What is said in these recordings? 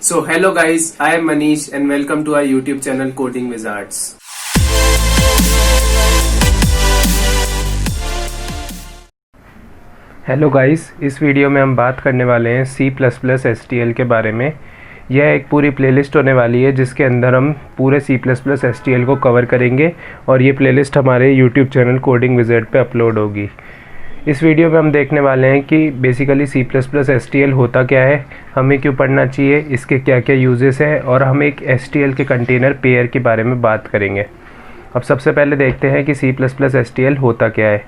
So hello guys, I am Manish and welcome to our YouTube channel Coding Wizards. Hello guys, इस video में हम बात करने वाले हैं C++ के बारे में। यह एक पूरी प्लेलिस्ट होने वाली है जिसके अंदर हम पूरे C++ को कवर करेंगे और ये प्लेलिस्ट हमारे YouTube चैनल कोडिंग विज़ार्ड पे अपलोड होगी। इस वीडियो में हम देखने वाले हैं कि बेसिकली C++ होता क्या है, हमें क्यों पढ़ना चाहिए, इसके क्या क्या यूजेस हैं और हम एक STL के कंटेनर पेयर के बारे में बात करेंगे। अब सबसे पहले देखते हैं कि C++ होता क्या है।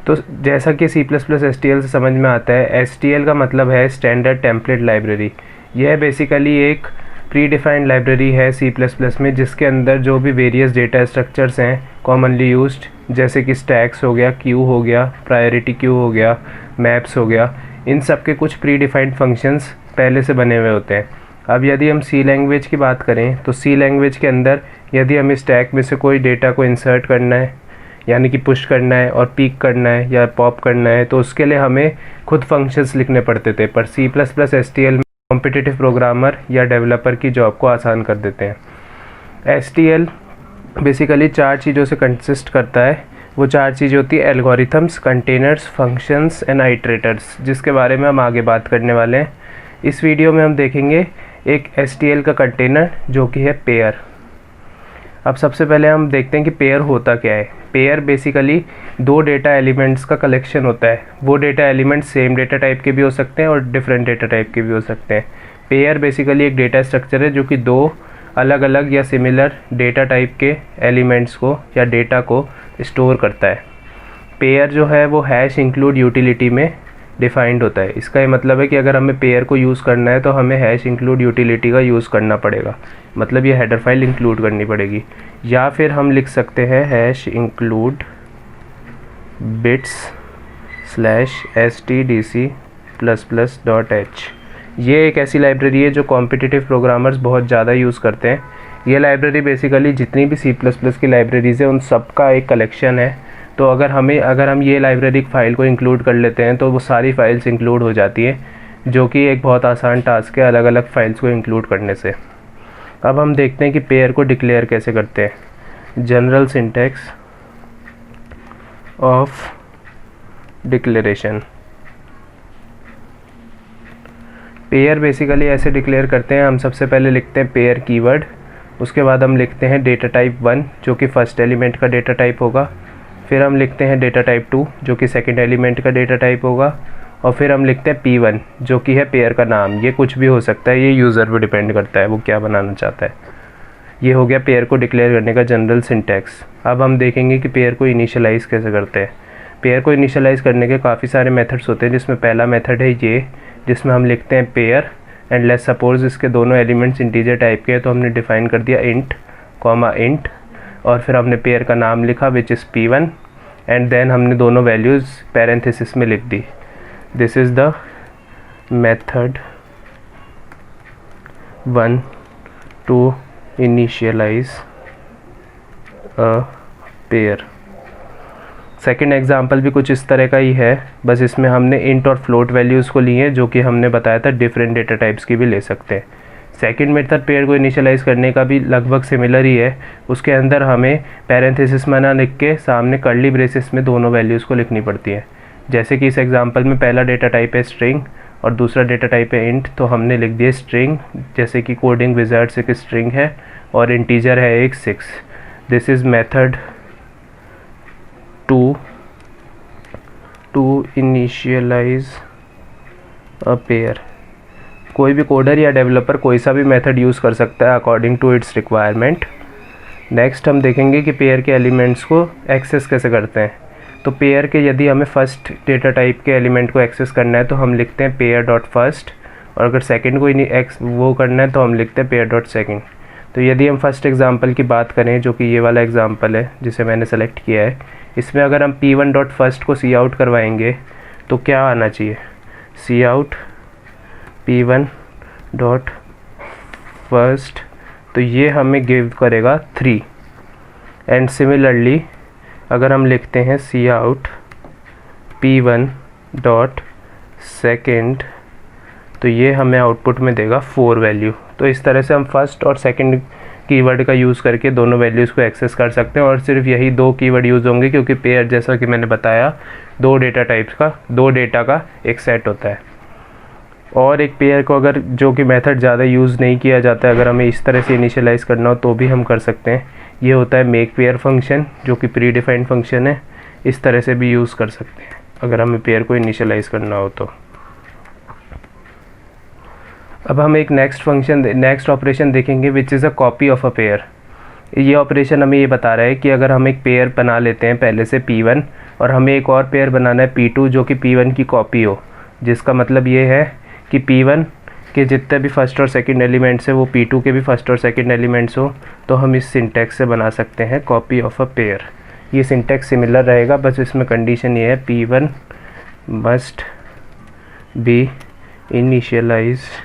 तो जैसा कि C++ से समझ में आता है, STL का मतलब है स्टैंडर्ड टेम्पलेट लाइब्रेरी। यह बेसिकली एक प्री डिफाइंड लाइब्रेरी है C++ में, जिसके अंदर जो भी वेरियस डेटा स्ट्रक्चर्स हैं कॉमनली यूज्ड, जैसे कि स्टैक्स हो गया, क्यू हो गया, प्रायोरिटी क्यू हो गया, मैप्स हो गया, इन सब के कुछ प्री डिफाइंड फंक्शंस पहले से बने हुए होते हैं। अब यदि हम C लैंग्वेज की बात करें तो C लैंग्वेज के अंदर यदि हमें स्टैक में से कोई डेटा को इंसर्ट करना है, यानी कि पुश करना है और पीक करना है या पॉप करना है, तो उसके लिए हमें खुद फंक्शंस लिखने पड़ते थे। पर C++ STL में कॉम्पिटिटिव प्रोग्रामर या डेवलपर की जॉब को आसान कर देते हैं। STL बेसिकली 4 चीज़ों से कंसिस्ट करता है। वो 4 चीज़ें होती है algorithms, containers, functions and iterators, जिसके बारे में हम आगे बात करने वाले हैं। इस वीडियो में हम देखेंगे एक STL का कंटेनर जो कि है पेयर। अब सबसे पहले हम देखते हैं कि पेयर होता क्या है। पेयर बेसिकली 2 डेटा एलिमेंट्स का कलेक्शन होता है। वो data elements same data type के भी हो सकते हैं और डिफरेंट डेटा टाइप के भी हो सकते हैं। पेयर बेसिकली एक डेटा स्ट्रक्चर है जो कि 2 अलग अलग या सिमिलर डेटा टाइप के एलिमेंट्स को या डेटा को स्टोर करता है। पेयर जो है वो हैश इंक्लूड यूटिलिटी में डिफाइंड होता है। इसका ये मतलब है कि अगर हमें पेयर को यूज़ करना है तो हमें हैश इंक्लूड यूटिलिटी का यूज़ करना पड़ेगा, मतलब ये हेडर फाइल इंक्लूड करनी पड़ेगी। या फिर हम लिख सकते हैं हैश इंक्लूड बिट्स /stdc++.h। ये एक ऐसी लाइब्रेरी है जो कॉम्पिटिटिव प्रोग्रामर्स बहुत ज़्यादा यूज़ करते हैं। ये लाइब्रेरी बेसिकली जितनी भी C++ की लाइब्रेरीज़ है उन सब का एक कलेक्शन है। तो अगर हम ये लाइब्रेरी फाइल को इंक्लूड कर लेते हैं तो वो सारी फाइल्स इंक्लूड हो जाती है, जो कि एक बहुत आसान टास्क है अलग अलग फाइल्स को इंक्लूड करने से। अब हम देखते हैं कि पेयर को डिक्लेयर कैसे करते हैं। General syntax of declaration. Pair basically ऐसे डिक्लेयर करते हैं, हम सबसे पहले लिखते हैं पेयर कीवर्ड, उसके बाद हम लिखते हैं डेटा टाइप 1 जो कि फर्स्ट एलिमेंट का डेटा टाइप होगा, फिर हम लिखते हैं डेटा टाइप 2 जो कि सेकंड एलिमेंट का डेटा टाइप होगा, और फिर हम लिखते हैं P1 जो कि है पेयर का नाम। ये कुछ भी हो सकता है, ये यूज़र पे डिपेंड करता है वो क्या बनाना चाहता है। ये हो गया पेयर को डिक्लेयर करने का जनरल सिंटैक्स। अब हम देखेंगे कि पेयर को इनिशियलाइज़ कैसे करते हैं। पेयर को इनिशियलाइज़ करने के काफ़ी सारे मेथड्स होते हैं, जिसमें पहला मेथड है ये, जिसमें हम लिखते हैं पेयर एंड लेट्स सपोज इसके दोनों एलिमेंट्स इंटीजर टाइप के हैं, तो हमने डिफ़ाइन कर दिया इंट कॉमा इंट, और फिर हमने पेयर का नाम लिखा which is P1 and then हमने दोनों वैल्यूज़ पैरेंथेसिस में लिख दी। This is the method 1 to initialise a pair. Second example भी कुछ इस तरह का ही है, बस इसमें हमने इंट और फ्लोट वैल्यूज़ को लिए, जो कि हमने बताया था डिफरेंट डेटा टाइप्स की भी ले सकते हैं। सेकेंड मेथड पेयर को इनिशियलाइज़ करने का भी लगभग सिमिलर ही है। उसके अंदर हमें पैरेंथेसिस में ना लिख के सामने कर्ली ब्रेसेस में दोनों वैल्यूज़ को लिखनी पड़ती है। जैसे कि इस एग्जांपल में पहला डेटा टाइप है स्ट्रिंग और दूसरा डेटा टाइप है इंट, तो हमने लिख दिया स्ट्रिंग, जैसे कि कोडिंग विज़ार्ड्स एक स्ट्रिंग है और इंटीजर है एक 6। This is method 2 to initialise a pair. कोई भी कोडर या डेवलपर कोई सा भी मेथड यूज़ कर सकता है according to its requirement. Next हम देखेंगे कि पेयर के एलिमेंट्स को एक्सेस कैसे करते हैं। तो पेयर के यदि हमें फर्स्ट डेटा टाइप के एलिमेंट को एक्सेस करना है तो हम लिखते हैं पेयर डॉट फर्स्ट, और अगर सेकंड को वो करना है तो हम लिखते हैं पेयर डॉट सेकंड। तो यदि हम फर्स्ट एग्जांपल की बात करें, जो कि ये वाला एग्जांपल है जिसे मैंने सेलेक्ट किया है, इसमें अगर हम P1 डॉट फर्स्ट को सी आउट करवाएंगे तो क्या आना चाहिए, सी आउट P1 डॉट फर्स्ट, तो ये हमें गिव करेगा 3। एंड सिमिलरली अगर हम लिखते हैं सी आउट P1 डॉट सेकेंड, तो ये हमें आउटपुट में देगा 4 वैल्यू। तो इस तरह से हम फर्स्ट और सेकंड कीवर्ड का यूज़ करके दोनों वैल्यूज़ को एक्सेस कर सकते हैं, और सिर्फ यही 2 कीवर्ड यूज़ होंगे क्योंकि पेयर जैसा कि मैंने बताया 2 डेटा का एक सेट होता है। और एक पेयर को अगर जो कि मेथड ज़्यादा यूज़ नहीं किया जाता है, अगर हमें इस तरह से इनिशियलाइज़ करना हो तो भी हम कर सकते हैं। ये होता है मेक पेयर फंक्शन, जो कि प्री डिफाइंड फंक्शन है। इस तरह से भी यूज़ कर सकते हैं अगर हमें पेयर को इनिशियलाइज़ करना हो तो। अब हम एक नेक्स्ट ऑपरेशन देखेंगे which is a copy of a pair. ये ऑपरेशन हमें ये बता रहा है कि अगर हम एक पेयर बना लेते हैं पहले से P1 और हमें एक और पेयर बनाना है P2 जो कि P1 की कॉपी हो, जिसका मतलब ये है कि P1 के जितने भी फर्स्ट और सेकंड एलिमेंट्स है वो P2 के भी फर्स्ट और सेकंड एलिमेंट्स हो, तो हम इस सिंटैक्स से बना सकते हैं कॉपी ऑफ अ पेयर। ये सिंटैक्स सिमिलर रहेगा, बस इसमें कंडीशन ये है P1 must be initialised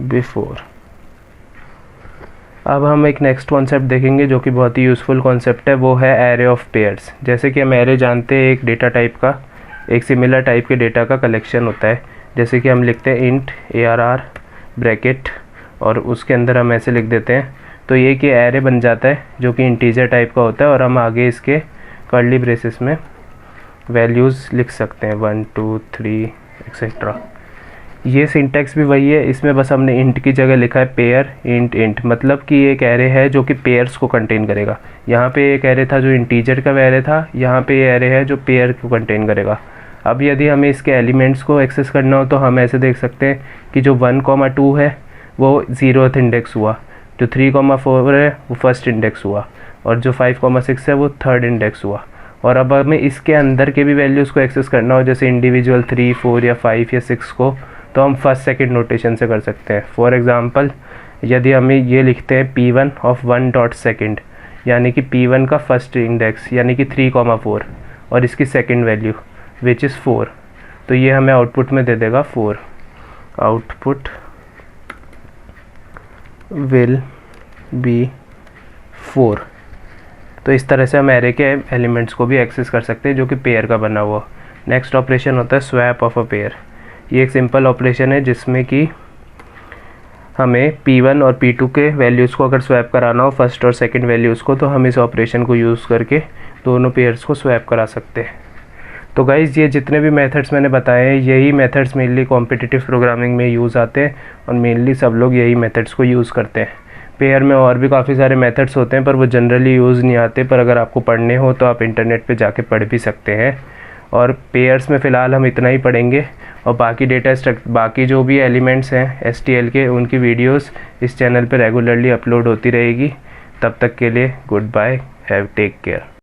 before. अब हम एक नेक्स्ट कॉन्सेप्ट देखेंगे जो कि बहुत ही यूज़फुल कॉन्सेप्ट है, वो है एरे ऑफ पेयर्स। जैसे कि हम एरे जानते हैं एक डेटा टाइप का, एक सिमिलर टाइप के डेटा का कलेक्शन होता है। जैसे कि हम लिखते हैं इंट ARR ब्रैकेट और उसके अंदर हम ऐसे लिख देते हैं, तो ये कि एरे बन जाता है जो कि इंटीजर टाइप का होता है, और हम आगे इसके कर्ली ब्रेसेस में वैल्यूज़ लिख सकते हैं 1 2 3 एक्सेट्रा। ये सिंटैक्स भी वही है, इसमें बस हमने इंट की जगह लिखा है पेयर इंट, मतलब कि एक एरे है जो कि पेयर्स को कंटेन करेगा। यहाँ पे एक एरे था जो इंटीजर का एरे था, यहाँ पे ये एरे है जो पेयर को कंटेन करेगा। अब यदि हमें इसके एलिमेंट्स को एक्सेस करना हो तो हम ऐसे देख सकते हैं कि जो 1,2 है वो 0th इंडेक्स हुआ, जो 3,4 है वो फर्स्ट इंडेक्स हुआ, और जो 5,6 है वो थर्ड इंडेक्स हुआ। और अब हमें इसके अंदर के भी वैल्यूज़ को एक्सेस करना हो, जैसे इंडिविजुअल 3 4 या 5 या 6 को, तो हम फर्स्ट सेकंड नोटेशन से कर सकते हैं। फॉर एग्जांपल यदि हमें ये लिखते हैं P1 ऑफ 1 डॉट सेकेंड, यानी कि P1 का फर्स्ट इंडेक्स यानी कि 3,4 और इसकी सेकंड वैल्यू विच इज़ 4, तो ये हमें आउटपुट में दे देगा 4। Output will be 4। तो इस तरह से हम एरे के एलिमेंट्स को भी एक्सेस कर सकते हैं जो कि पेयर का बना हुआ। नेक्स्ट ऑपरेशन होता है स्वैप ऑफ अ पेयर। ये एक सिंपल ऑपरेशन है जिसमें कि हमें P1 और P2 के वैल्यूज़ को अगर स्वैप कराना हो, फर्स्ट और सेकंड वैल्यूज़ को, तो हम इस ऑपरेशन को यूज़ करके दोनों पेयर्स को स्वैप करा सकते हैं। तो गाइज़ ये जितने भी मेथड्स मैंने बताए हैं, यही मेथड्स मेनली कॉम्पिटिटिव प्रोग्रामिंग में यूज़ आते हैं और मेनली सब लोग यही मेथड्स को यूज़ करते हैं। पेयर में और भी काफ़ी सारे मेथड्स होते हैं पर वो जनरली यूज़ नहीं आते, पर अगर आपको पढ़ने हो तो आप इंटरनेट पे जाके पढ़ भी सकते हैं। और पेयर्स में फ़िलहाल हम इतना ही पढ़ेंगे, और बाकी जो भी एलिमेंट्स हैं STL के, उनकी वीडियोस इस चैनल पे रेगुलरली अपलोड होती रहेगी। तब तक के लिए goodbye, have take care.